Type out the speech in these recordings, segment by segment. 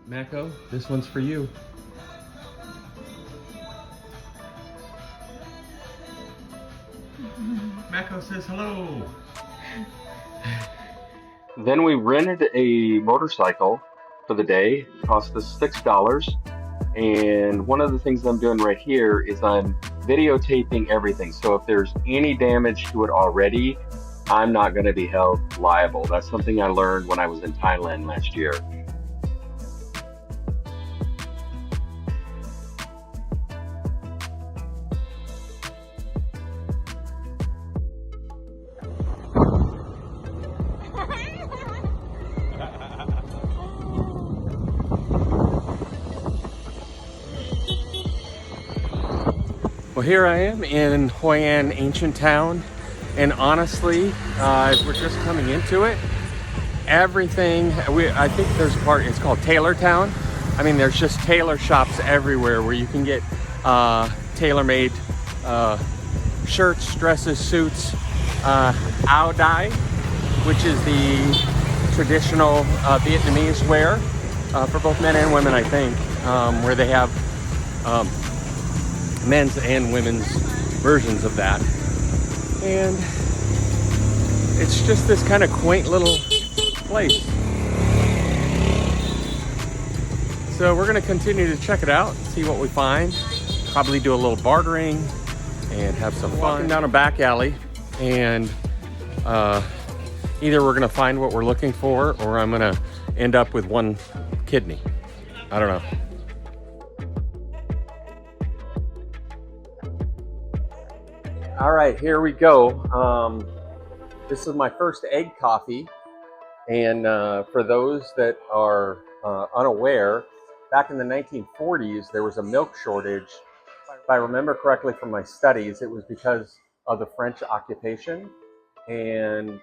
Mako, this one's for you. Mako says hello. Then we rented a motorcycle for the day. It cost us $6. And one of the things I'm doing right here is I'm videotaping everything. So if there's any damage to it already, I'm not going to be held liable. That's something I learned when I was in Thailand last year. Well, here I am in Hoi An, ancient town, and honestly, as we're just coming into it, everything, I think there's a part, it's called Tailor Town. I mean, there's just tailor shops everywhere where you can get tailor-made shirts, dresses, suits, áo dai, which is the traditional Vietnamese wear for both men and women, I think, where they have men's and women's versions of that. And it's just this kind of quaint little place. So we're going to continue to check it out, see what we find, probably do a little bartering and have some fun. Walking down a back alley, and either we're going to find what we're looking for or I'm going to end up with one kidney. I don't know. All right, here we go. This is my first egg coffee. And for those that are unaware, back in the 1940s, there was a milk shortage. If I remember correctly from my studies, it was because of the French occupation. And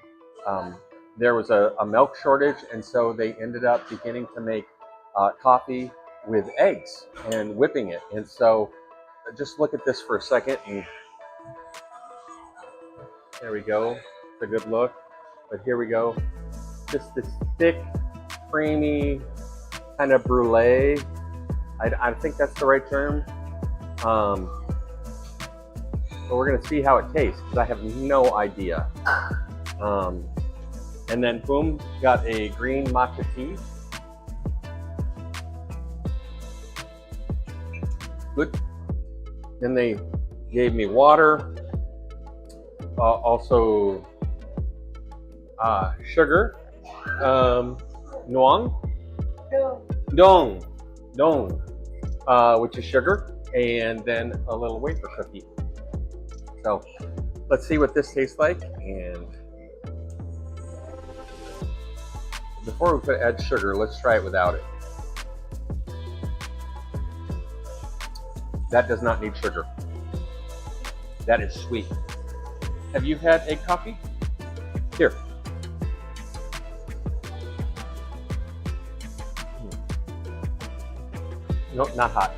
there was a milk shortage. And so they ended up beginning to make coffee with eggs and whipping it. And so just look at this for a second. And there we go. It's a good look. But here we go. Just this thick, creamy kind of brulee. I think that's the right term. But we're gonna see how it tastes because I have no idea. And then boom, got a green matcha tea. Good. Then they gave me water. Also sugar. Nuang? Dong, which is sugar, and then a little wafer cookie. So let's see what this tastes like. And before we add sugar, let's try it without it. That does not need sugar. That is sweet. Have you had egg coffee? Here. Nope, not hot.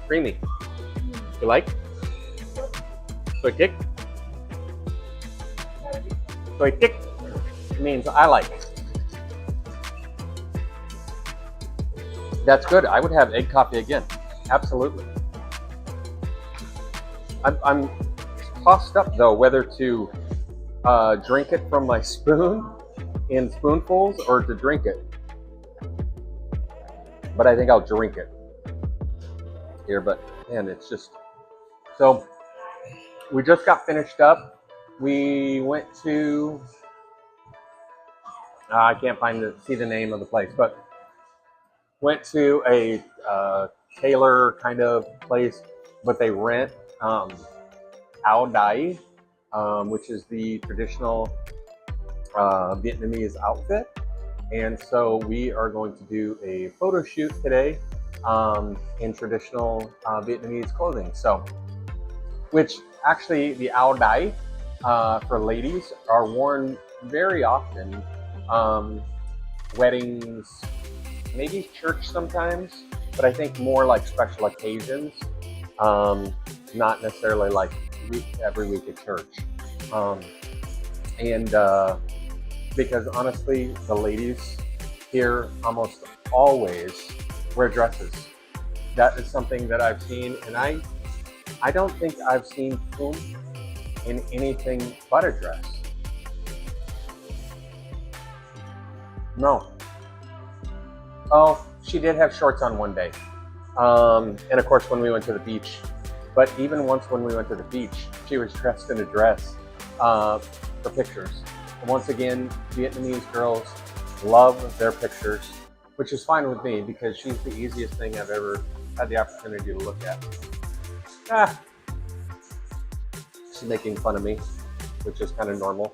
Creamy. You like? Soy tick? Soy tick means I like. That's good. I would have egg coffee again. Absolutely. I'm tossed up though whether to drink it from my spoon in spoonfuls or to drink it. But I think I'll drink it here. But man, it's just so. We just got finished up. We went to. I can't see the name of the place, but went to a tailor kind of place, but they rent áo dai, which is the traditional Vietnamese outfit. And so we are going to do a photo shoot today in traditional Vietnamese clothing. So, which actually the áo dai for ladies are worn very often, weddings, maybe church sometimes, but I think more like special occasions, not necessarily like every week at church. And because honestly, the ladies here almost always wear dresses. That is something that I've seen, and I don't think I've seen Pum in anything but a dress. No. Oh, she did have shorts on one day. And of course when we went to the beach. But even once when we went to the beach, she was dressed in a dress for pictures. And once again, Vietnamese girls love their pictures, which is fine with me because she's the easiest thing I've ever had the opportunity to look at. She's making fun of me, which is kind of normal.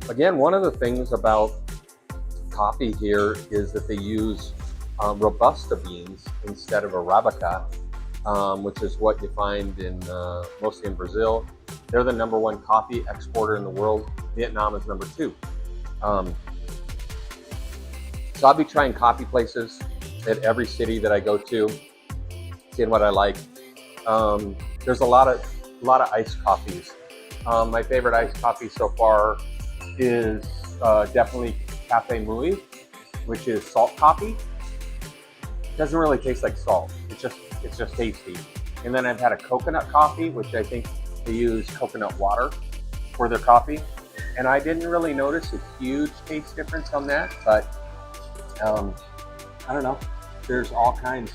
Again, one of the things about coffee here is that they use Robusta beans instead of Arabica, which is what you find in mostly in Brazil. They're the #1 coffee exporter in the world. Vietnam is #2. So I'll be trying coffee places at every city that I go to, seeing what I like. There's a lot of iced coffees. My favorite iced coffee so far is definitely Cafe Mui, which is salt coffee. It doesn't really taste like salt. It's just tasty. And then I've had a coconut coffee, which I think they use coconut water for their coffee. And I didn't really notice a huge taste difference on that, but I don't know. There's all kinds.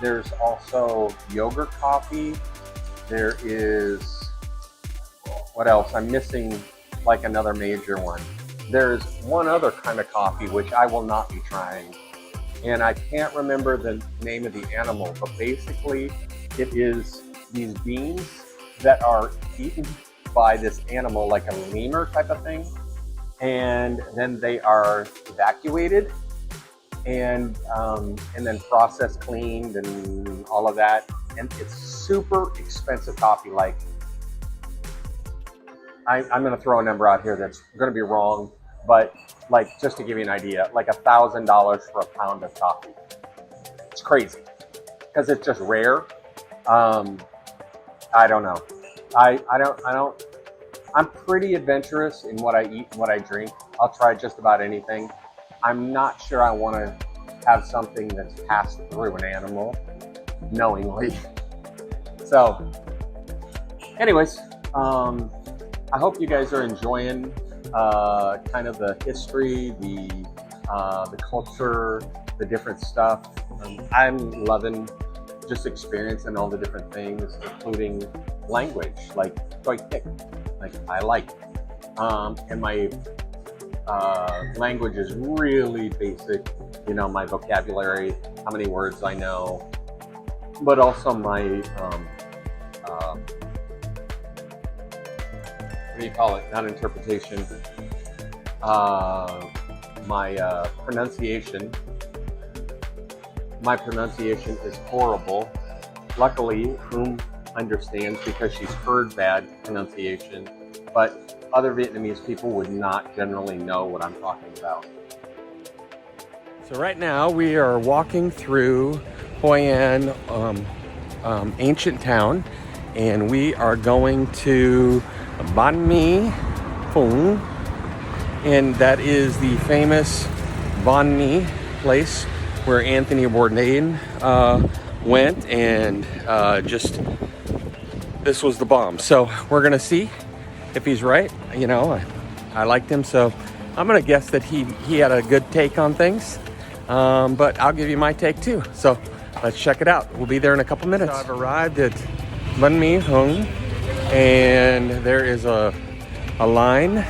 There's also yogurt coffee. There is, what else? I'm missing like another major one. There's one other kind of coffee which I will not be trying. And I can't remember the name of the animal, but basically it is these beans that are eaten by this animal, like a lemur type of thing. And then they are evacuated and then processed, cleaned, and all of that. And it's super expensive coffee. Like, I'm gonna throw a number out here that's gonna be wrong, but like, just to give you an idea, like $1,000 for a pound of coffee. It's crazy because it's just rare. I don't know. I'm pretty adventurous in what I eat and what I drink. I'll try just about anything. I'm not sure I want to have something that's passed through an animal knowingly. So anyways, I hope you guys are enjoying kind of the history, the culture, the different stuff. I'm loving just experiencing all the different things, including language, like I like. And my language is really basic, you know, my vocabulary, how many words I know, but also my, what do you call it? Not interpretation. My pronunciation. My pronunciation is horrible. Luckily, understands because she's heard bad pronunciation, but other Vietnamese people would not generally know what I'm talking about. So right now we are walking through Hoi An, ancient town, and we are going to Banh Mi Phung, and that is the famous banh mi place where Anthony Bourdain went, and this was the bomb. So we're gonna see if he's right. You know, I liked him, so I'm gonna guess that he had a good take on things. But I'll give you my take too. So let's check it out. We'll be there in a couple minutes. So I've arrived at Banh Mi Phung, and there is a line,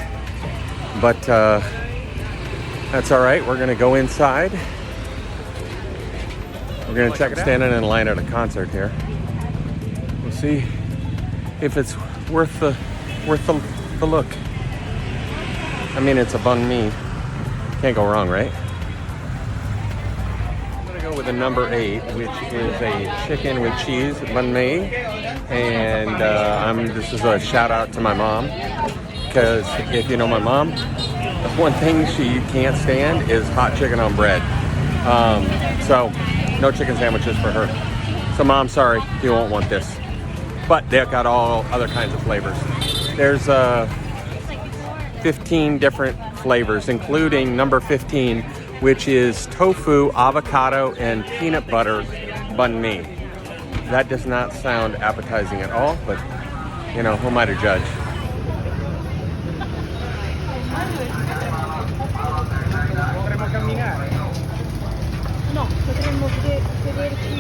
but that's all right. We're gonna go inside. We're gonna check standing in line at a concert here. We'll see if it's worth the look. I mean, it's a banh mi. Can't go wrong, right? I'm gonna go with the number 8, which is a chicken with cheese banh mi, and this is a shout out to my mom, because if you know my mom, the one thing she can't stand is hot chicken on bread. So no chicken sandwiches for her. So Mom, sorry, you won't want this. But they've got all other kinds of flavors. There's 15 different flavors, including number 15, which is tofu, avocado, and peanut butter banh mi. That does not sound appetizing at all, but you know, who am I to judge? No, potremmo vederci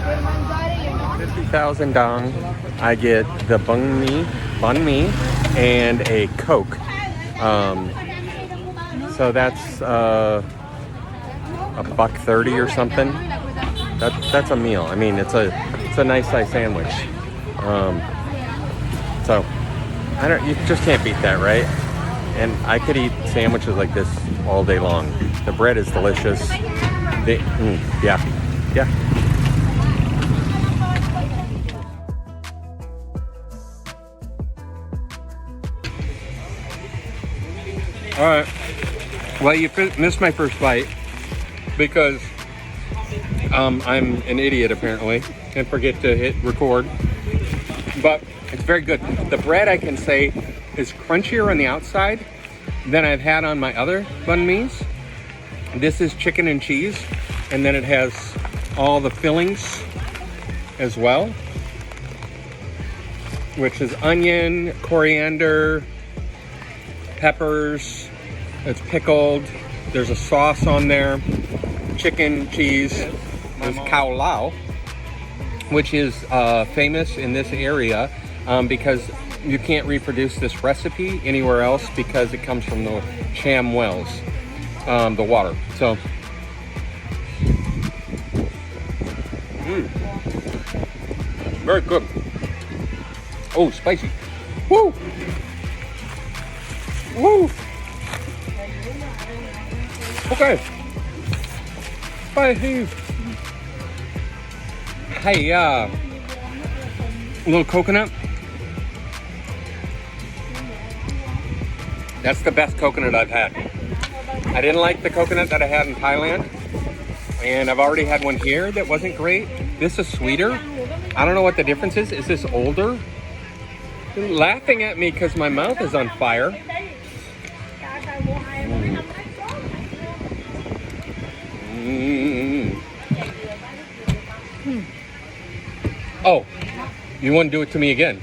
per mangiare. 50,000 dong. I get the banh mi, and a Coke. So that's $1.30 or something. That's a meal. I mean, it's a nice size sandwich. So you just can't beat that, right? And I could eat sandwiches like this all day long. The bread is delicious. Yeah. All right. Well, you missed my first bite because I'm an idiot apparently and forget to hit record. But it's very good. The bread, I can say, is crunchier on the outside than I've had on my other banh mi's. This is chicken and cheese, and then it has all the fillings as well, which is onion, coriander, peppers. It's pickled. There's a sauce on there, chicken, cheese. There's cow lao, which is famous in this area because you can't reproduce this recipe anywhere else because it comes from the sham wells, the water. So, very good. Oh, spicy. Woo! Woo! Okay. Spicy. Hey, a little coconut. That's the best coconut I've had. I didn't like the coconut that I had in Thailand, and I've already had one here that wasn't great. This is sweeter. I don't know what the difference is. Is this older? You're laughing at me because my mouth is on fire. Oh, you want to do it to me again?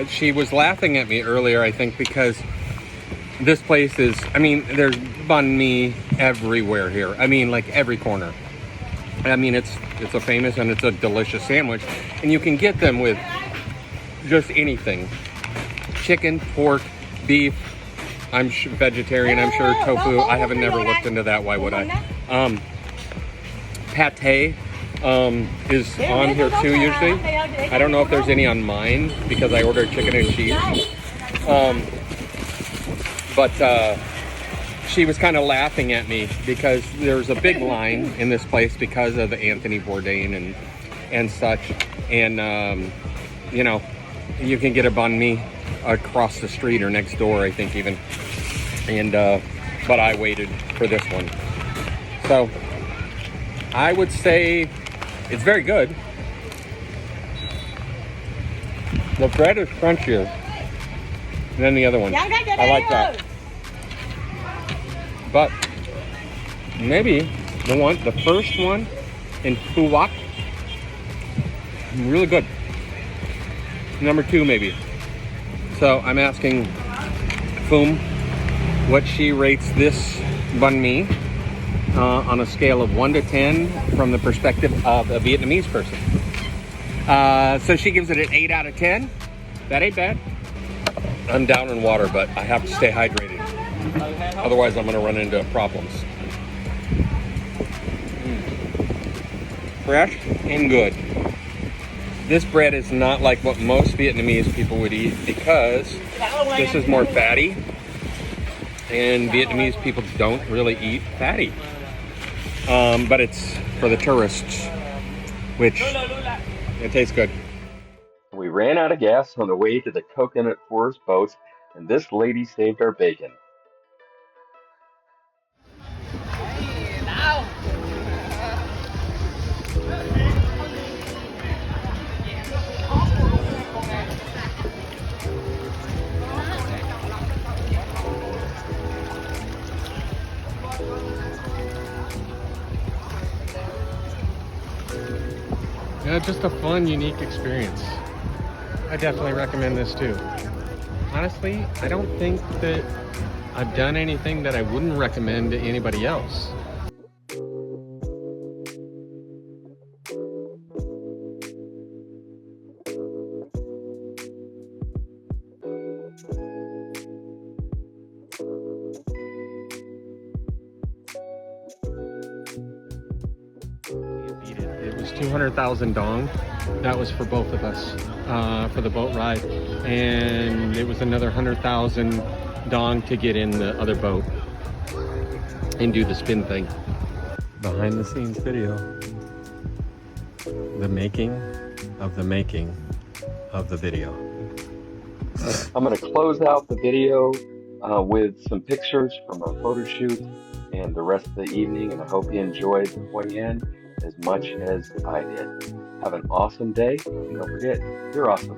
She was laughing at me earlier, I think, because this place is, I mean, there's banh mi everywhere here. I mean, like every corner. I mean, it's a famous and it's a delicious sandwich. And you can get them with just anything. Chicken, pork, beef. I'm vegetarian, I'm sure. Tofu. I haven't never looked into that. Why would I? Pate is on here too usually. I don't know if there's any on mine because I ordered chicken and cheese. But she was kind of laughing at me because there's a big line in this place because of the Anthony Bourdain and such. And, you know, you can get a banh mi across the street or next door, I think even. And, but I waited for this one. So I would say it's very good. The bread is crunchier than the other one. I like that. But maybe the first one in Phuoc, really good. Number 2 maybe. So I'm asking Phum what she rates this banh mi on a scale of 1 to 10 from the perspective of a Vietnamese person. So she gives it an 8 out of 10. That ain't bad. I'm down in water, but I have to stay hydrated. Otherwise, I'm going to run into problems. Fresh and good. This bread is not like what most Vietnamese people would eat because this is more fatty. And Vietnamese people don't really eat fatty. But it's for the tourists, which it tastes good. We ran out of gas on the way to the Coconut Forest boat, and this lady saved our bacon. Just a fun, unique experience. I definitely recommend this too. Honestly, I don't think that I've done anything that I wouldn't recommend to anybody else. It was 200,000 dong. That was for both of us, for the boat ride. And it was another 100,000 dong to get in the other boat and do the spin thing. Behind the scenes video. The making of the video. I'm going to close out the video with some pictures from our photo shoot and the rest of the evening, and I hope you enjoyed Hoi An as much as I did. Have an awesome day, and don't forget, you're awesome.